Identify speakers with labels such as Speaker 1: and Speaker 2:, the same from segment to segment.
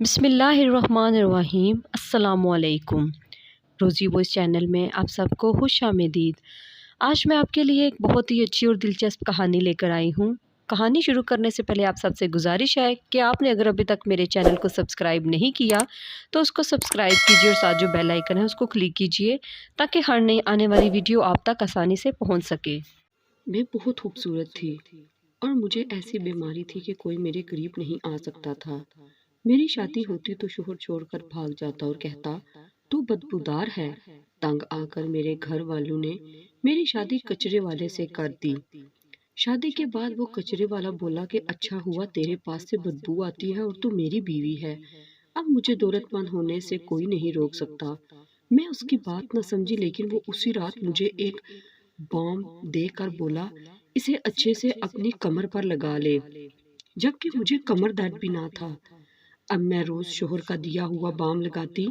Speaker 1: बिस्मिल्लाहिर्रहमानिर्रहीम अस्सलामुअलैकुम। रोज़ी वॉइस चैनल में आप सबको खुश आमदीद। आज मैं आपके लिए एक बहुत ही अच्छी और दिलचस्प कहानी लेकर आई हूँ। कहानी शुरू करने से पहले आप सबसे गुजारिश है कि आपने अगर अभी तक मेरे चैनल को सब्सक्राइब नहीं किया तो उसको सब्सक्राइब कीजिए और साथ जो बेल आइकन है उसको क्लिक कीजिए ताकि हर नई आने वाली वीडियो आप तक आसानी से पहुँच सके।
Speaker 2: मैं बहुत खूबसूरत थी और मुझे ऐसी बीमारी थी कि कोई मेरे करीब नहीं आ सकता था। मेरी शादी होती तो शोहर छोड़कर भाग जाता और कहता, तू बदबूदार है। तंग आकर मेरे घर वालों ने मेरी शादी कचरे वाले से कर दी। शादी के बाद वो कचरे वाला बोला कि अच्छा हुआ तेरे पास से बदबू आती है और तू मेरी बीवी है। अब मुझे दौलतमंद होने से कोई नहीं रोक सकता। मैं उसकी बात न समझी, लेकिन वो उसी रात मुझे एक बॉम्ब देकर बोला, इसे अच्छे से अपनी कमर पर लगा ले, जबकि मुझे कमर दर्द भी ना था। अब मैं रोज शोहर का दिया हुआ बाम लगाती।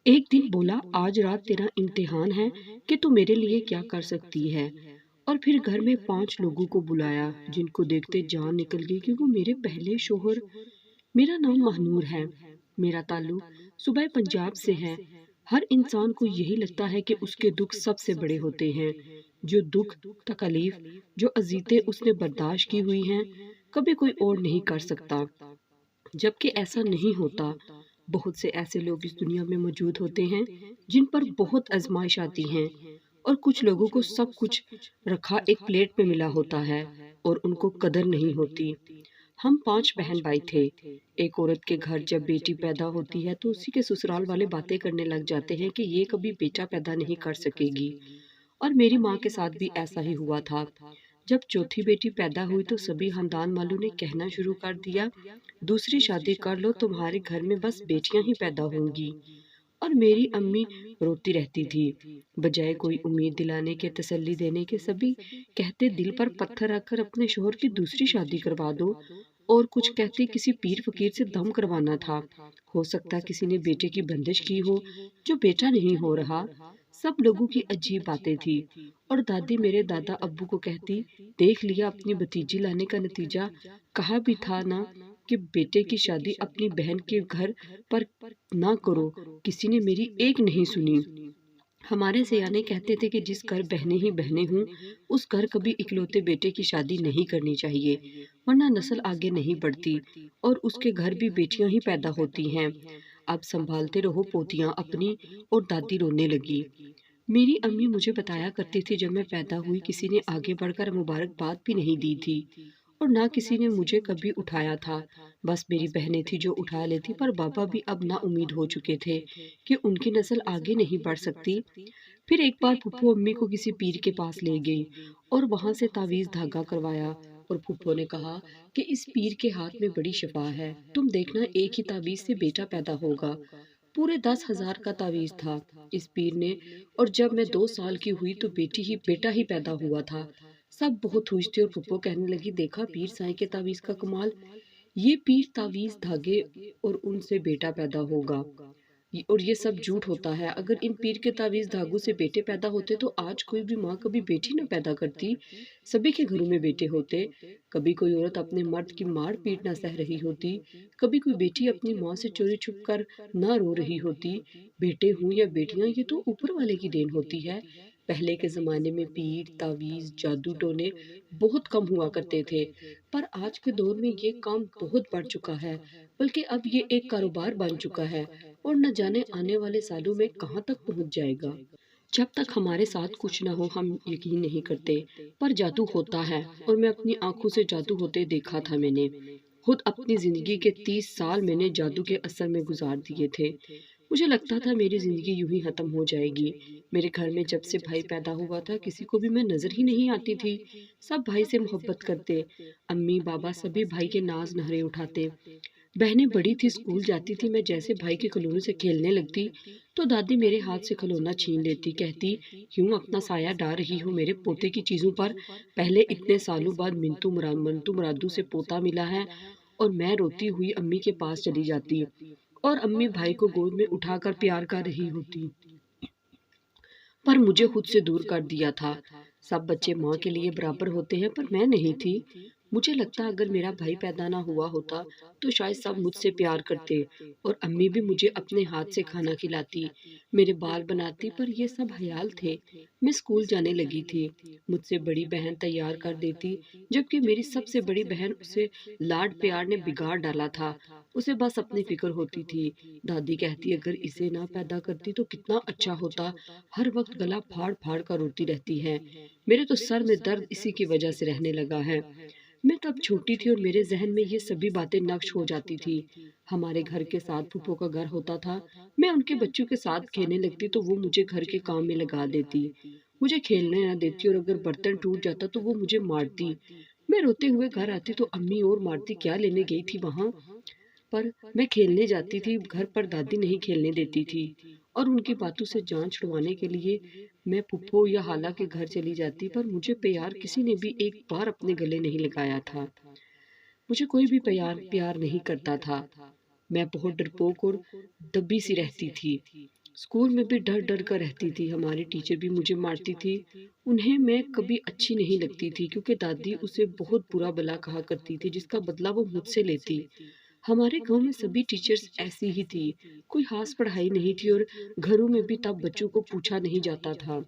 Speaker 2: एक दिन बोला, आज रात तेरा इम्तिहान है कि तू मेरे लिए क्या कर सकती है। और फिर घर में 5 लोगों को बुलाया, जिनको देखते जान निकल गई कि वो मेरे पहले शोहर। मेरा नाम महनूर है। मेरा ताल्लुक सूबे पंजाब से है। हर इंसान को यही लगता है कि उसके दुख सबसे बड़े होते हैं। जो दुख, तकलीफ, जो अजीतें उसने बर्दाश्त की हुई हैं, कभी कोई और नहीं कर सकता। जबकि ऐसा नहीं होता। बहुत से ऐसे लोग इस दुनिया में मौजूद होते हैं जिन पर बहुत आजमाइश आती हैं, और कुछ लोगों को सब कुछ रखा एक प्लेट पे मिला होता है और उनको कदर नहीं होती। हम 5 बहन भाई थे। एक औरत के घर जब बेटी पैदा होती है तो उसी के ससुराल वाले बातें करने लग जाते हैं कि ये कभी बेटा पैदा नहीं कर सकेगी। और मेरी माँ के साथ भी ऐसा ही हुआ था। जब चौथी बेटी पैदा हुई तो सभी खानदान वालों ने कहना शुरू कर दिया, दूसरी शादी कर लो, तुम्हारे घर में बस बेटियां ही पैदा होंगी। और मेरी अम्मी रोती रहती थी। बजाय कोई उम्मीद दिलाने के, तसल्ली देने के, सभी कहते दिल पर पत्थर रखकर अपने शोहर की दूसरी शादी करवा दो। और कुछ कहते किसी पीर फकीर से दम करवाना था। हो सकता किसी ने बेटे की बंदिश की हो, जो बेटा नहीं हो रहा। सब लोगों की अजीब बातें थी। और दादी मेरे दादा अब्बू को कहती, देख लिया अपनी भतीजी लाने का नतीजा। कहा भी था ना कि बेटे की शादी अपनी बहन के घर पर ना करो। किसी ने मेरी एक नहीं सुनी। हमारे सियाने कहते थे कि जिस घर बहनें ही बहनें हों, उस घर कभी इकलौते बेटे की शादी नहीं करनी चाहिए, वरना नस्ल आगे नहीं बढ़ती और उसके घर भी बेटियां ही पैदा होती हैं। अब संभालते रहो पोतियां अपनी। और दादी रोने लगी। मेरी अम्मी मुझे बताया करती थी, जब मैं पैदा हुई किसी ने आगे बढ़कर मुबारकबाद भी नहीं दी थी और ना किसी ने मुझे कभी उठाया था। बस मेरी बहनें थी जो उठा लेती, पर बाबा भी अब ना उम्मीद हो चुके थे कि उनकी नस्ल आगे नहीं बढ़ सकती। फिर एक बार फूफो अम्मी को किसी पीर के पास ले गई और वहां से तावीज धागा करवाया। और फूफो ने कहा कि इस पीर के हाथ में बड़ी शिफा है, तुम देखना एक ही तावीज से बेटा पैदा होगा। पूरे 10,000 का तावीज था इस पीर ने। और जब मैं 2 साल की हुई तो बेटा ही पैदा हुआ था। सब बहुत खुश थे और फूफो कहने लगी, देखा पीर साईं के तावीज का कमाल। ये पीर तावीज धागे और उनसे बेटा पैदा होगा। और ये सब झूठ होता है। अगर इन पीर के तावीज धागों से बेटे पैदा होते तो आज कोई भी माँ कभी बेटी न पैदा करती। सभी के घरों में बेटे होते। कभी कोई औरत अपने मर्द की मार पीट न सह रही होती। कभी कोई बेटी अपनी माँ से चोरी छुप कर न रो रही होती। बेटे हों या बेटियां, ये तो ऊपर वाले की देन होती है। पहले के जमाने में पीर, तावीज, जादू टोने बहुत कम हुआ करते थे, पर आज के दौर में ये काम बहुत बढ़ चुका है। बल्कि अब ये एक कारोबार बन चुका है और न जाने आने वाले सालों में कहाँ तक पहुँच जाएगा। जब तक हमारे साथ कुछ ना हो हम यकीन नहीं करते, पर जादू होता है और मैं अपनी आंखों से जादू होते देखा था। मैंने खुद अपनी जिंदगी के 30 साल मैंने जादू के असर में गुजार दिए थे। मुझे लगता था मेरी जिंदगी यूं ही खत्म हो जाएगी। मेरे घर में जब से भाई पैदा हुआ था किसी को भी मैं नजर ही नहीं आती थी। सब भाई से मोहब्बत करते। अम्मी बाबा सभी भाई के नाज नहरे उठाते। बहनें बड़ी थी, स्कूल जाती थी। मैं जैसे भाई के खिलौनों से खेलने लगती तो दादी मेरे हाथ से खिलौना छीन लेती। कहती, क्यों अपना साया डाल रही हो मेरे पोते की चीजों पर। पहले इतने सालों बाद मंतू मुरादू से पोता मिला है। और मैं रोती हुई अम्मी के पास चली जाती और अम्मी भाई को गोद में उठाकर प्यार कर रही होती, पर मुझे खुद से दूर कर दिया था। सब बच्चे माँ के लिए बराबर होते हैं, पर मैं नहीं थी। मुझे लगता अगर मेरा भाई पैदा ना हुआ होता तो शायद सब मुझसे प्यार करते और अम्मी भी मुझे अपने हाथ से खाना खिलाती, मेरे बाल बनाती, पर ये सब ख्याल थे। मैं स्कूल जाने लगी थी। मुझसे बड़ी बहन तैयार कर देती, जबकि मेरी सबसे बड़ी बहन उसे लाड प्यार ने बिगाड़ डाला था। उसे बस अपनी फिक्र होती थी। दादी कहती अगर इसे ना पैदा करती तो कितना अच्छा होता, हर वक्त गला फाड़ फाड़ कर रोती रहती है। मेरे तो सर में दर्द इसी की वजह से रहने लगा है। मैं तब छोटी थी और मेरे जहन में ये सभी बातें नक्श हो जाती थी। हमारे घर के साथ फूफो का घर होता था। मैं उनके बच्चों के साथ खेलने लगती तो वो मुझे घर के काम में लगा देती, मुझे खेलने ना देती, और अगर बर्तन टूट जाता तो वो मुझे मारती। मैं रोते हुए घर आती तो अम्मी और मारती, क्या लेने गई थी वहां। पर मैं खेलने जाती थी घर पर, दादी नहीं खेलने देती थी, और उनकी बातों से जान छुड़वाने के लिए मैं फुप्पो या हाला के घर चली जाती, पर मुझे प्यार किसी ने भी एक बार अपने गले नहीं लगाया था। मुझे कोई भी प्यार प्यार नहीं करता था। मैं बहुत डरपोक और दब्बी सी रहती थी। स्कूल में भी डर डर कर रहती थी। हमारी टीचर भी मुझे मारती थी। उन्हें मैं कभी अच्छी नहीं लगती थी, क्योंकि दादी उसे बहुत बुरा भला कहा करती थी, जिसका बदला वो मुझसे लेती। हमारे गांव में सभी टीचर्स ऐसी ही थी। कोई खास पढ़ाई नहीं थी और घरों में भी तब बच्चों को पूछा नहीं जाता था।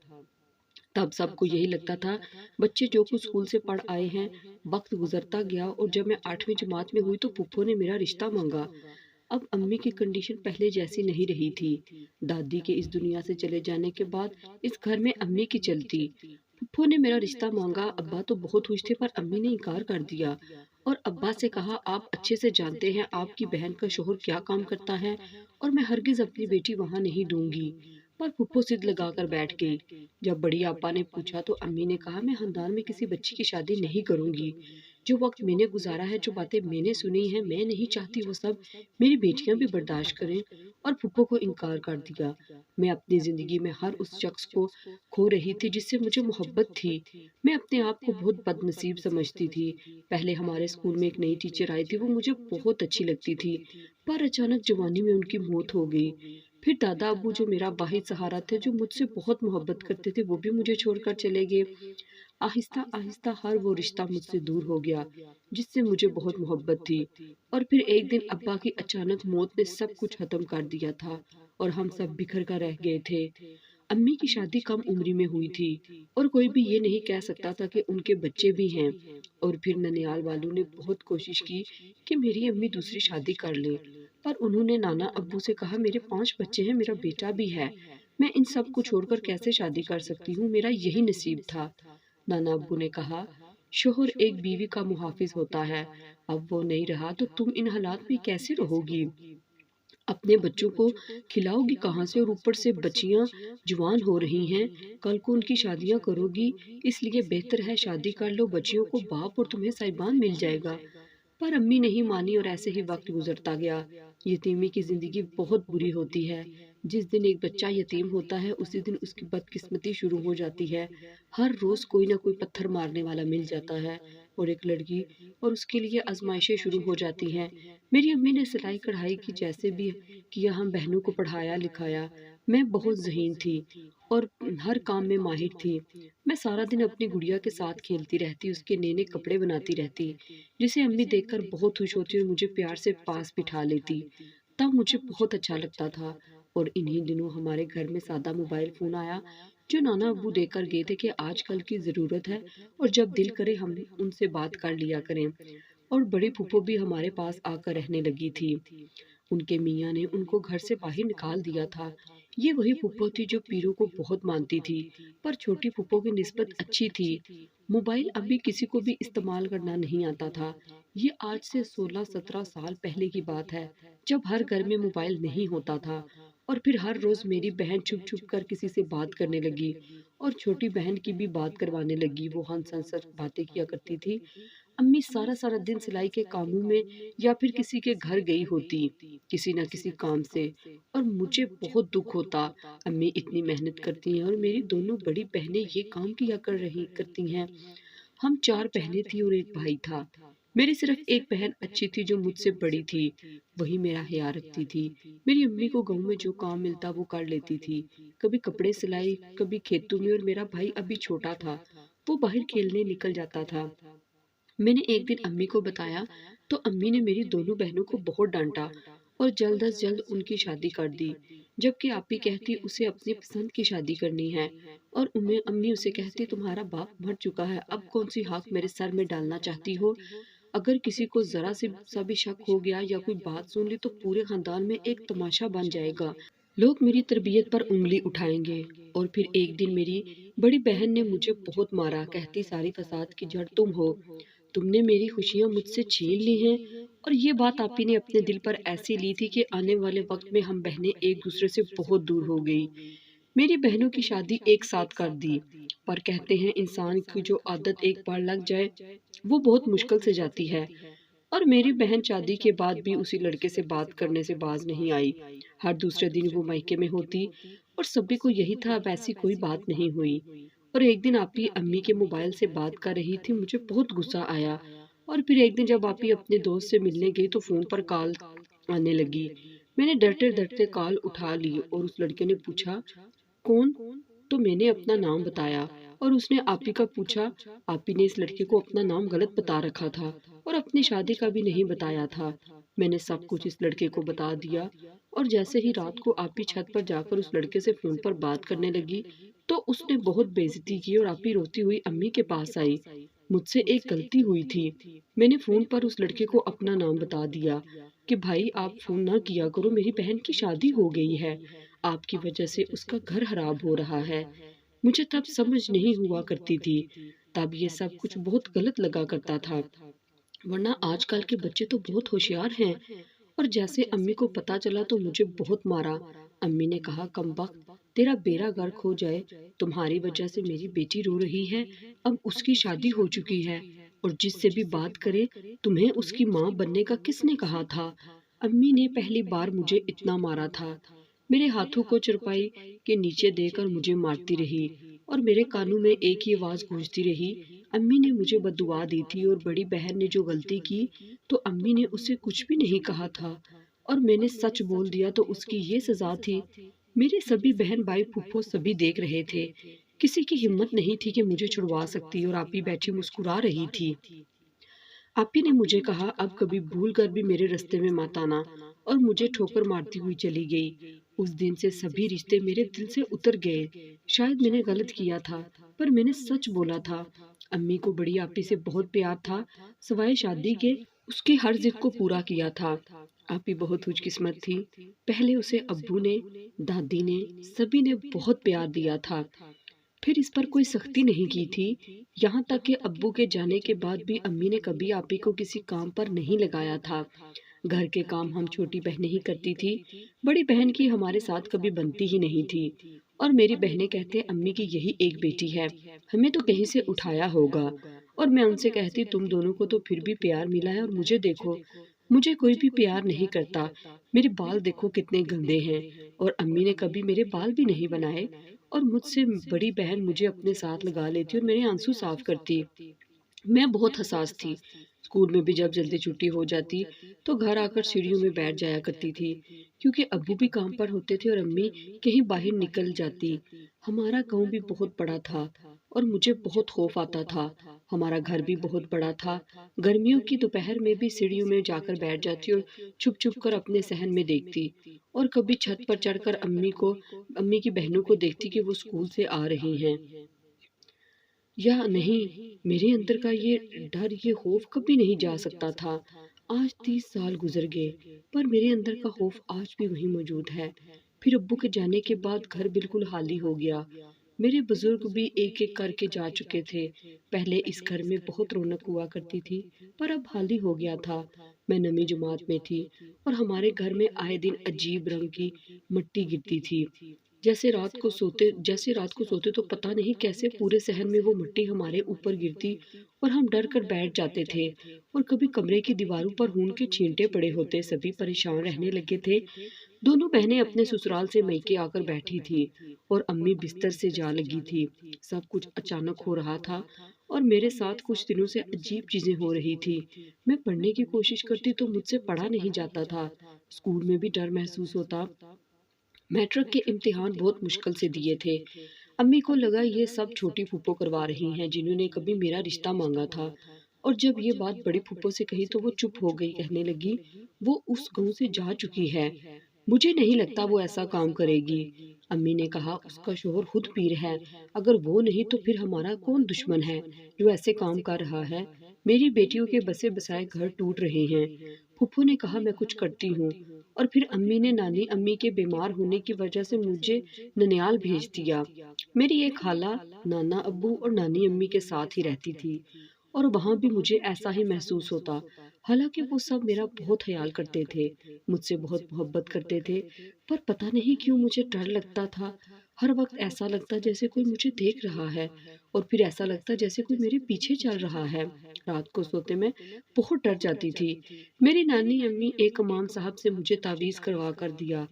Speaker 2: तब सबको यही लगता था बच्चे जो कुछ स्कूल से पढ़ आए हैं। वक्त गुजरता गया और जब मैं 8वीं जमात में हुई तो फूफो ने मेरा रिश्ता मांगा। अब अम्मी की कंडीशन पहले जैसी नहीं रही थी। दादी के इस दुनिया से चले जाने के बाद इस घर में अम्मी की चलती। फूफो ने मेरा रिश्ता मांगा। अब्बा तो बहुत खुश थे, पर अम्मी ने इनकार कर दिया और अब्बा से कहा आप अच्छे से जानते हैं आपकी बहन का शोहर क्या काम करता है, और मैं हरगिज अपनी बेटी वहां नहीं दूंगी। पर फूफो जिद लगाकर बैठ गई। जब बड़ी आपा ने पूछा तो अम्मी ने कहा मैं खानदान में किसी बच्ची की शादी नहीं करूंगी। जो वक्त मैंने गुजारा है, जो बातें मैंने सुनी है, मैं नहीं चाहती वो सब मेरी बेटियां भी बर्दाश्त करें। और फूफो को इनकार कर दिया। मैं अपनी जिंदगी में हर उस शख्स को खो रही थी जिससे मुझे मोहब्बत थी। मैं अपने आप को बहुत बदनसीब समझती थी। पहले हमारे स्कूल में एक नई टीचर आई थी, वो मुझे बहुत अच्छी लगती थी, पर अचानक जवानी में उनकी मौत हो गई। फिर दादा अबू जो मेरा वाहिद सहारा थे, जो मुझसे बहुत मोहब्बत करते थे, वो भी मुझे छोड़कर चले गए। आहिस्ता आहिस्ता हर वो रिश्ता मुझसे दूर हो गया जिससे मुझे बहुत मोहब्बत थी। और फिर एक दिन अब्बा की अचानक मौत ने सब कुछ खत्म कर दिया था और हम सब बिखर कर रह गए थे। अम्मी की शादी कम उम्र में हुई थी और कोई भी ये नहीं कह सकता था कि उनके बच्चे भी हैं। और फिर ननियाल वालों ने बहुत कोशिश की कि मेरी अम्मी दूसरी शादी कर ले, पर उन्होंने नाना अब्बू से कहा मेरे 5 बच्चे हैं, मेरा बेटा भी है, मैं इन सब को छोड़कर कैसे शादी कर सकती हूँ, मेरा यही नसीब था। नाना अब्बू ने कहा शोहर एक बीवी का मुहाफिज होता है, अब वो नहीं रहा तो तुम इन हालात में कैसे रहोगी, अपने बच्चों को खिलाओगी कहाँ से, और ऊपर से बच्चियां जवान हो रही हैं, कल को उनकी शादियां करोगी, इसलिए बेहतर है शादी कर लो, बच्चियों को बाप और तुम्हें साहिबान मिल जाएगा। पर अम्मी नहीं मानी और ऐसे ही वक्त गुजरता गया। यतीमी की जिंदगी बहुत बुरी होती है। जिस दिन एक बच्चा यतीम होता है उसी दिन उसकी बदकिस्मती शुरू हो जाती है। हर रोज कोई ना कोई पत्थर मारने वाला मिल जाता है और एक लड़की, और उसके लिए आजमाइशें शुरू हो जाती हैं। मेरी अम्मी ने सिलाई कढ़ाई की जैसे भी किया, हम बहनों को पढ़ाया लिखाया। मैं बहुत ज़हीन थी और हर काम में माहिर थी। मैं सारा दिन अपनी गुड़िया के साथ खेलती रहती, उसके नए नए कपड़े बनाती रहती, जिसे अम्मी देखकर बहुत खुश होती और मुझे प्यार से पास बिठा लेती। तब मुझे बहुत अच्छा लगता था। और इन्हीं दिनों हमारे घर में सादा मोबाइल फ़ोन आया, जो नाना अब्बू देकर गए थे कि आजकल की ज़रूरत है और जब दिल करे हम उनसे बात कर लिया करें। और बड़ी फूफो भी हमारे पास आकर रहने लगी थी। उनके मियाँ ने उनको घर से बाहर निकाल दिया था। ये वही फूफो थी जो पीरू को बहुत मानती थी, पर छोटी फूफो की निस्बत अच्छी थी। मोबाइल अभी किसी को भी इस्तेमाल करना नहीं आता था। ये आज से 16-17 साल पहले की बात है, जब हर घर में मोबाइल नहीं होता था। और फिर हर रोज मेरी बहन छुप छुप कर किसी से बात करने लगी और छोटी बहन की भी बात करवाने लगी। वो हंस हंस कर बातें किया करती थी। अम्मी सारा सारा दिन सिलाई के कामों में या फिर किसी के घर गई होती, किसी ना किसी काम से, और मुझे बहुत दुख होता। अम्मी इतनी मेहनत करती हैं और मेरी दोनों बड़ी बहनें ये काम किया करती हैं। हम 4 बहनें थी और एक भाई था। मेरी सिर्फ एक बहन अच्छी थी जो मुझसे बड़ी थी, वही मेरा ख्याल रखती थी। मेरी अम्मी को गांव में जो काम मिलता वो कर लेती थी, कभी कपड़े सिलाई, कभी खेतों में, और मेरा भाई अभी छोटा था, वो बाहर खेलने निकल जाता था। मैंने एक दिन अम्मी को बताया तो अम्मी ने मेरी दोनों बहनों को बहुत डांटा और जल्द अज जल्द उनकी शादी कर दी, जबकि आपी कहती उसे अपनी पसंद की शादी करनी है और उम्मी अम्मी उसे कहती तुम्हारा बाप मर चुका है, अब कौन सी हाक मेरे सर में डालना चाहती हो। अगर किसी को जरा से सा भी शक हो गया या कोई बात सुन ली तो पूरे खानदान में एक तमाशा बन जाएगा। लोग मेरी तरबियत पर उंगली उठाएंगे। और फिर एक दिन मेरी बड़ी बहन ने मुझे बहुत मारा, कहती सारी फसाद की जड़ तुम हो, तुमने मेरी खुशियां मुझसे छीन ली हैं। और ये बात आपी ने अपने दिल पर ऐसी ली थी कि आने वाले वक्त में हम बहनें एक दूसरे से बहुत दूर हो गई। मेरी बहनों की शादी एक साथ कर दी, पर कहते हैं इंसान की जो आदत एक बार लग जाए वो बहुत मुश्किल से जाती है। और मेरी बहन शादी के बाद भी उसी लड़के से बात करने से बाज नहीं आई। हर दूसरे दिन वो मायके में होती और सभी को यही था, वैसी कोई बात नहीं हुई। और एक दिन आपी अम्मी के मोबाइल से बात कर रही थी, मुझे बहुत गुस्सा आया। और फिर एक दिन जब आपी अपने दोस्त से मिलने गई तो फोन पर कॉल आने लगी। मैंने डरते डरते कॉल उठा ली और उस लड़के ने पूछा कौन? तो मैंने अपना नाम बताया और उसने आपी का पूछा। आपी ने इस लड़के को अपना नाम गलत बता रखा था और अपनी शादी का भी नहीं बताया था। मैंने सब कुछ इस लड़के को बता दिया और जैसे ही रात को आपी छत पर जाकर उस लड़के से फोन पर बात करने लगी तो उसने बहुत बेइज्जती की और आपी रोती हुई अम्मी के पास आई। मुझसे एक गलती हुई थी, मैंने फोन पर उस लड़के को अपना नाम बता दिया कि भाई आप फोन ना किया करो, मेरी बहन की शादी हो गई है, आपकी वजह से उसका घर खराब हो रहा है। मुझे तब समझ नहीं हुआ करती थी, तब ये सब कुछ बहुत गलत लगा करता था, वरना आजकल के बच्चे तो बहुत होशियार हैं। और जैसे अम्मी को पता चला तो मुझे बहुत मारा। अम्मी ने कहा कमबख्त, तेरा बेड़ा गर्क हो जाए, तुम्हारी वजह से मेरी बेटी रो रही है, अब उसकी शादी हो चुकी है और जिससे भी बात करे तुम्हें उसकी माँ बनने का किसने कहा था। अम्मी ने पहली बार मुझे इतना मारा था। मेरे हाथों को चरपाई के नीचे देकर मुझे मारती रही और मेरे कानों में एक ही आवाज गूंजती रही, अम्मी ने मुझे बद्दुआ दी थी और बड़ी बहन ने जो गलती की तो अम्मी ने उसे कुछ भी नहीं कहा था और मैंने सच बोल दिया तो उसकी ये सजा थी। मेरे सभी बहन भाई फूफो सभी देख रहे थे, किसी की हिम्मत नहीं थी कि मुझे छुड़वा सकती और आप ही बैठी मुस्कुरा रही थी। आपी ने मुझे कहा अब कभी भूल कर भी मेरे रास्ते में मत आना और मुझे ठोकर मारती हुई चली गई। उस दिन से सभी रिश्ते मेरे दिल से उतर गए। शायद मैंने गलत किया था पर मैंने सच बोला था। अम्मी को बड़ी आपी से बहुत प्यार था, सवाए शादी के उसकी हर जिद को पूरा किया था। आपी बहुत खुशकिस्मत थी, पहले उसे अब्बू ने, दादी ने, सभी ने बहुत प्यार दिया था, फिर इस पर कोई सख्ती नहीं की थी। यहाँ तक कि अब्बू के जाने के बाद भी अम्मी ने कभी आपी को किसी काम पर नहीं लगाया था। घर के काम हम छोटी बहनें ही करती थी, बड़ी बहन की हमारे साथ कभी बनती ही नहीं थी। और मेरी बहनें कहते अम्मी की यही एक बेटी है, हमें तो कहीं से उठाया होगा। और मैं उनसे कहती तुम दोनों को तो फिर भी प्यार मिला है और मुझे देखो, मुझे कोई भी प्यार नहीं करता, मेरे बाल देखो कितने गंदे हैं। और अम्मी ने कभी मेरे बाल भी नहीं बनाए और मुझसे बड़ी बहन मुझे अपने साथ लगा लेती और मेरे आंसू साफ करती। मैं बहुत हसास थी। स्कूल में भी जब जल्दी छुट्टी हो जाती तो घर आकर सीढ़ियों में बैठ जाया करती थी, क्योंकि अब्बू भी काम पर होते थे और अम्मी कहीं बाहर निकल जाती। हमारा गांव भी बहुत बड़ा था और मुझे बहुत खौफ आता था। हमारा घर भी बहुत बड़ा था। गर्मियों की दोपहर में भी सीढ़ियों में जाकर बैठ जाती और छुप छुप कर अपने सहन में देखती और कभी छत पर चढ़कर अम्मी की बहनों को देखती कि वो स्कूल से आ रही हैं या नहीं। मेरे अंदर का ये डर, ये खौफ कभी नहीं जा सकता था। आज 30 साल गुजर गए पर मेरे अंदर का खौफ आज भी वहीं मौजूद है। फिर अब्बू के जाने के बाद घर बिल्कुल खाली हो गया। मेरे बुजुर्ग भी एक एक करके जा चुके थे। पहले इस घर में बहुत रौनक हुआ करती थी पर अब खाली हो गया था। मैं नवीं जमात में थी और हमारे घर में आए दिन अजीब रंग की मिट्टी गिरती थी। जैसे रात को सोते तो पता नहीं कैसे पूरे सहन में वो मिट्टी हमारे ऊपर गिरती और हम डर कर बैठ जाते थे। और कभी कमरे की दीवारों पर खून के छींटे पड़े होते, सभी परेशान रहने लगे थे। दोनों बहनें अपने ससुराल से मैके आकर बैठी थी और अम्मी बिस्तर से जा लगी थी। सब कुछ अचानक हो रहा था और मेरे साथ कुछ दिनों से अजीब चीजें हो रही थी। मैं पढ़ने की कोशिश करती तो मुझसे पढ़ा नहीं जाता था, स्कूल में भी डर महसूस होता। मैट्रिक के इम्तिहान बहुत मुश्किल से दिए थे। अम्मी को लगा ये सब छोटी फूफो करवा रही हैं जिन्होंने कभी मेरा रिश्ता मांगा था और जब ये बात बड़ी फूफो से कही तो वो चुप हो गई, कहने लगी, वो उस गांव से जा चुकी है, मुझे नहीं लगता वो ऐसा काम करेगी। अम्मी ने कहा, उसका शोहर खुद पीर है, अगर वो नहीं तो फिर हमारा कौन दुश्मन है जो ऐसे काम कर रहा है। मेरी बेटियों के बसे बसाए घर टूट रहे हैं। फूफो ने कहा, मैं कुछ करती हूँ। और फिर अम्मी ने नानी अम्मी के बीमार होने की वजह से मुझे ननियाल भेज दिया। मेरी एक खाला नाना अब्बू और नानी अम्मी के साथ ही रहती थी, और वहां भी मुझे ऐसा ही महसूस होता। हालांकि वो सब मेरा बहुत ख्याल करते थे, मुझसे बहुत मोहब्बत करते थे, पर पता नहीं क्यों मुझे डर लगता था। हर वक्त ऐसा लगता जैसे कोई मुझे देख रहा है, और फिर ऐसा लगता जैसे कोई मेरे पीछे चल रहा है। रात को सोते मैं बहुत डर जाती थी। मेरी नानी अम्मी एक इमाम साहब से मुझे तावीज करवा कर दिया,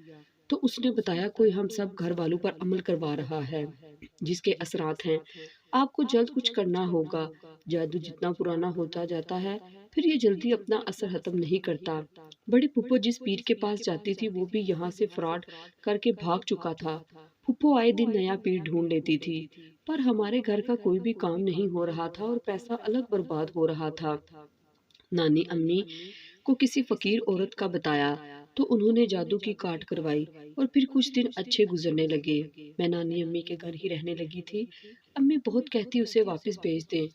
Speaker 2: तो उसने बताया कोई हम सब घर वालों पर अमल करवा रहा है, जिसके असरात हैं। आपको जल्द कुछ करना होगा। जादू जितना पुराना होता जाता है, फिर ये जल्दी अपना असर खत्म नहीं करता। बड़ी फूफो जिस पीर के पास जाती थी वो भी यहाँ से फ्रॉड करके भाग चुका था। फूफो आए दिन नया पीर ढूंढ लेती थी, पर हमारे घर का कोई भी काम नहीं हो रहा था और पैसा अलग बर्बाद हो रहा था। नानी अम्मी को किसी फकीर औरत का बताया, तो उन्होंने जादू की काट करवाई, और फिर कुछ दिन अच्छे गुजरने लगे। मैं नानी अम्मी के घर ही रहने लगी थी। अम्मी बहुत कहती उसे वापस भेज दें,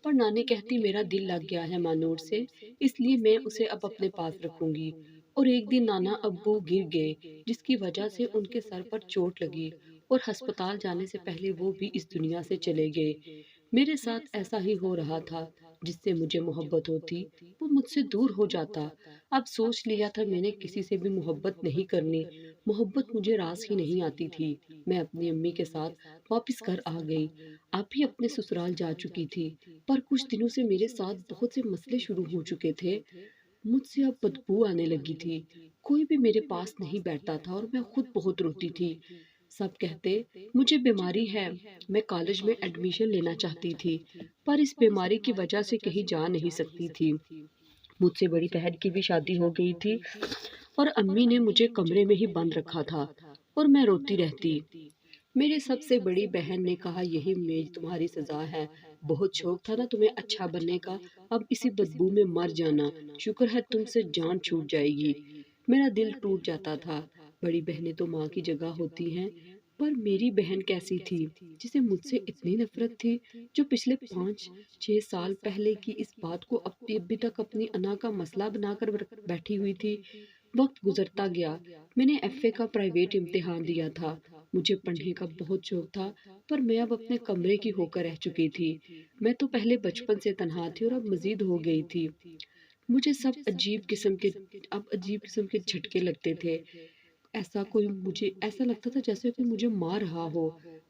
Speaker 2: पर नानी कहती मेरा दिल लग गया है मानूर से, इसलिए मैं उसे अब अपने पास रखूंगी। और एक दिन नाना अब्बू गिर गए, जिसकी वजह से उनके सर पर चोट लगी, और अस्पताल जाने से पहले वो भी इस दुनिया से चले गए। मेरे साथ ऐसा ही हो रहा था। जिससे मुझे मोहब्बत होती वो मुझसे दूर हो जाता। अब सोच लिया था मैंने किसी से भी मोहब्बत नहीं करनी। मोहब्बत मुझे रास ही नहीं आती थी। मैं अपनी अम्मी के साथ वापस घर आ गई। आप भी अपने ससुराल जा चुकी थी, पर कुछ दिनों से मेरे साथ बहुत से मसले शुरू हो चुके थे। मुझसे अब बदबू आने लगी थी। कोई भी मेरे पास नहीं बैठता था और मैं खुद बहुत रोती थी। सब कहते मुझे बीमारी है। मैं कॉलेज में एडमिशन लेना चाहती थी, पर इस बीमारी की वजह से कहीं जा नहीं सकती थी। मुझसे बड़ी बहन की भी शादी हो गई थी, और अम्मी ने मुझे कमरे में ही बंद रखा था, और मैं रोती रहती। मेरी सबसे बड़ी बहन ने कहा, यही मेरी तुम्हारी सजा है। बहुत शौक था ना तुम्हें अच्छा बनने का, अब इसी बदबू में मर जाना। शुक्र है तुमसे जान छूट जाएगी। मेरा दिल टूट जाता था। बड़ी बहनें तो माँ की जगह होती हैं, पर मेरी बहन कैसी थी जिसे मुझसे इतनी नफरत थी, जो पिछले 5-6 साल पहले की इस बात को अभी तक अपनी अना का मसला बनाकर बैठी हुई थी। वक्त गुजरता गया। मैंने एफए का प्राइवेट इम्तिहान दिया था। मुझे पढ़ने का बहुत शौक था, पर मैं अब अपने कमरे की होकर रह चुकी थी। मैं तो पहले बचपन से तन्हा थी और अब मजीद हो गई थी। मुझे सब अजीब किस्म के अब अजीब किस्म के झटके लगते थे। ऐसा कोई मुझे ऐसा लगता था जैसे कोई मुझे मार रहा हो।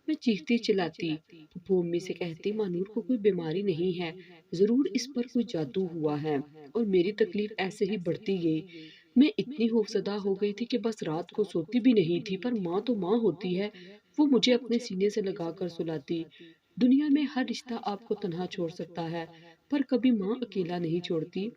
Speaker 2: मैं चीखती चिल्लाती। फूफू अम्मी से कहती, मानूर को कोई बीमारी नहीं है, जरूर इस पर कोई जादू हुआ है। और मेरी तकलीफ ऐसे ही बढ़ती गई। मैं इतनी खौफजदा हो गई थी कि बस रात को सोती भी नहीं थी। पर माँ तो माँ होती है, वो मुझे अपने सीने से लगाकर सुलाती। दुनिया में हर रिश्ता आपको तन्हा छोड़ सकता है, पर कभी माँ अकेला नहीं छोड़ती।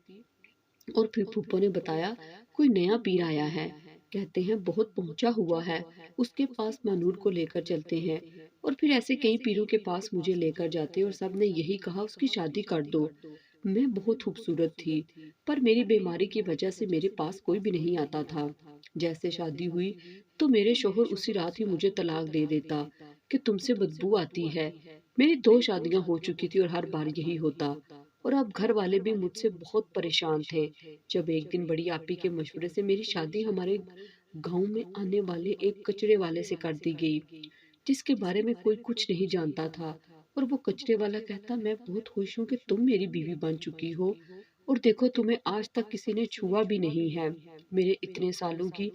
Speaker 2: और फिर फूफो ने बताया, कोई नया पीर आया है, कहते हैं बहुत पहुंचा हुआ है, उसके पास मानूर को लेकर चलते हैं। और फिर ऐसे कई पीरों के पास मुझे लेकर जाते और सब ने यही कहा, उसकी शादी कर दो। मैं बहुत खूबसूरत थी, पर मेरी बीमारी की वजह से मेरे पास कोई भी नहीं आता था। जैसे शादी हुई तो मेरे शोहर उसी रात ही मुझे तलाक दे देता कि तुमसे बदबू आती है। मेरी 2 शादियां हो चुकी थी और हर बार यही होता। और अब घर वाले भी मुझसे बहुत परेशान थे। जब एक दिन बड़ी आपी के मशवरे से मेरी शादी हमारे गांव में आने वाले एक कचरे वाले से कर दी गई, जिसके बारे में कोई कुछ नहीं जानता था। और वो कचरे वाला कहता, मैं बहुत खुश हूँ कि तुम मेरी बीवी बन चुकी हो, और देखो तुम्हें आज तक किसी ने छुआ भी नहीं है। मेरे इतने सालों की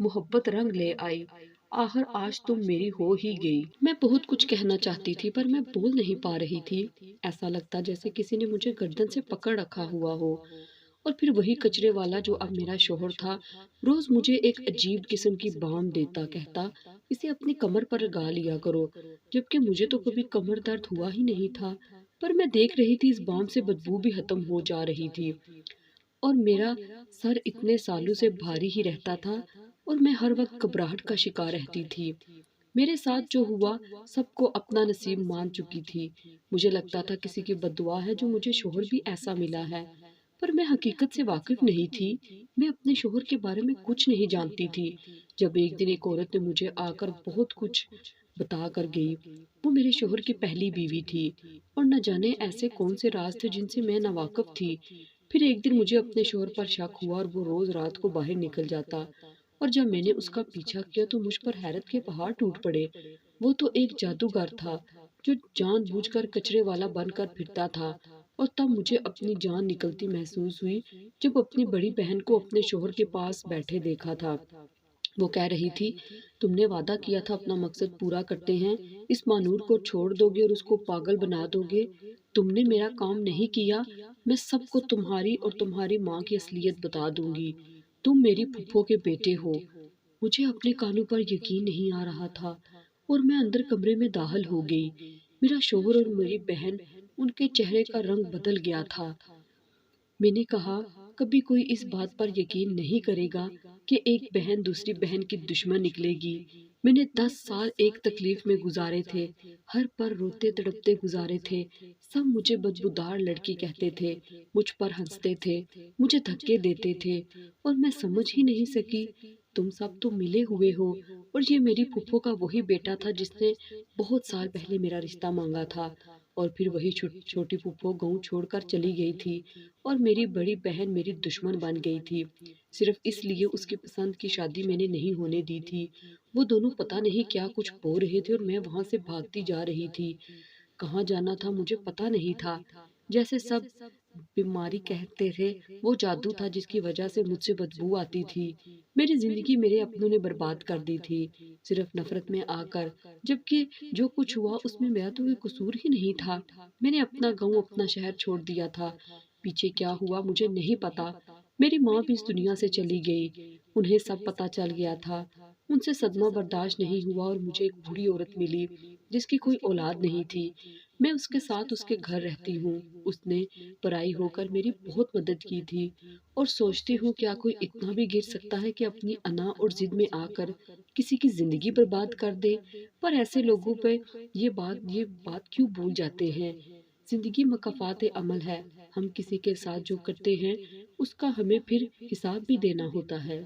Speaker 2: मोहब्बत रंग ले आई, आखिर आज तुम मेरी हो ही गई। मैं बहुत कुछ कहना चाहती थी, पर मैं बोल नहीं पा रही थी। ऐसा लगता जैसे किसी ने मुझे गर्दन से पकड़ रखा हुआ हो। और फिर वही कचरे वाला जो अब मेरा शोहर था, रोज मुझे एक अजीब किस्म की बाम देता, कहता इसे अपनी कमर पर लगा लिया करो, जबकि मुझे तो कभी कमर दर्द हुआ ही नहीं था। पर मैं देख रही थी इस बाम से बदबू भी खत्म हो जा रही थी, और मेरा सर इतने सालों से भारी ही रहता था, और मैं हर वक्त घबराहट का शिकार रहती थी। मेरे साथ जो हुआ सबको अपना नसीब मान चुकी थी। मुझे लगता था किसी की बद्दुआ है जो मुझे शोहर भी ऐसा मिला है, पर मैं हकीकत से वाकिफ नहीं थी। मैं अपने शोहर के बारे में कुछ नहीं जानती थी। जब एक दिन एक औरत ने मुझे आकर बहुत कुछ बता कर गई। वो मेरे शोहर की पहली बीवी थी और न जाने ऐसे कौन से राज थे जिनसे मैं नावाकिफ थी। फिर एक दिन मुझे अपने शोहर पर शक हुआ और वो रोज रात को बाहर निकल जाता, और जब मैंने उसका पीछा किया तो मुझ पर हैरत के पहाड़ टूट पड़े। वो तो एक जादूगर था जो जानबूझकर कचरे वाला बनकर फिरता था। और तब मुझे अपनी जान निकलती महसूस हुई जब अपनी बड़ी बहन को अपने शोहर के पास बैठे देखा था। वो कह रही थी, तुमने वादा किया था अपना मकसद पूरा करते हैं, इस मानूर को छोड़ दोगे और उसको पागल बना दोगे। तुमने मेरा काम नहीं किया। मैं सबको तुम्हारी और तुम्हारी माँ की असलियत बता दूंगी। तुम मेरी फूफो के बेटे हो। मुझे अपने कानों पर यकीन नहीं आ रहा था और मैं अंदर कमरे में दाखिल हो गई। मेरा शोहर और मेरी बहन, उनके चेहरे का रंग बदल गया था। मैंने कहा, कभी कोई इस बात पर यकीन नहीं करेगा कि एक बहन दूसरी बहन की दुश्मन निकलेगी। मैंने 10 साल एक तकलीफ में गुजारे थे, हर पर रोते तड़पते गुजारे थे। सब मुझे बदबूदार लड़की कहते थे, मुझ पर हंसते थे, मुझे धक्के देते थे, और मैं समझ ही नहीं सकी। तुम सब तो मिले हुए हो, और ये मेरी फूफो का वही बेटा था जिसने बहुत साल पहले मेरा रिश्ता मांगा था। और फिर वही छोटी फूफो गाँव छोड़कर चली गई थी और मेरी बड़ी बहन मेरी दुश्मन बन गई थी। सिर्फ इसलिए उसकी पसंद की शादी मैंने नहीं होने दी थी। वो दोनों पता नहीं क्या कुछ बो रहे थे और मैं वहां से भागती जा रही थी। कहाँ जाना था मुझे पता नहीं था। जैसे सब बीमारी कहते थे, वो जादू था जिसकी वजह से मुझसे बदबू आती थी। मेरी जिंदगी मेरे अपनों ने बर्बाद कर दी थी, सिर्फ नफरत में आकर। जबकि जो कुछ हुआ उसमें मेरा तो कोई कसूर ही नहीं था। मैंने अपना गांव अपना शहर छोड़ दिया था। पीछे क्या हुआ मुझे नहीं पता। मेरी माँ भी इस दुनिया से चली गई। उन्हें सब पता चल गया था। उनसे सदमा बर्दाश्त नहीं हुआ और मुझे एक बूढ़ी औरत मिली जिसकी कोई औलाद नहीं थी। मैं उसके साथ उसके घर रहती हूँ। उसने पराई होकर मेरी बहुत मदद की थी, और सोचती हूँ क्या कोई इतना भी गिर सकता है कि अपनी अना और जिद में आकर किसी की जिंदगी बर्बाद कर दे। पर ऐसे लोगों पे ये बात क्यों भूल जाते हैं। जिंदगी मकफात अमल है। हम किसी के साथ जो करते हैं उसका हमें फिर हिसाब भी देना होता है।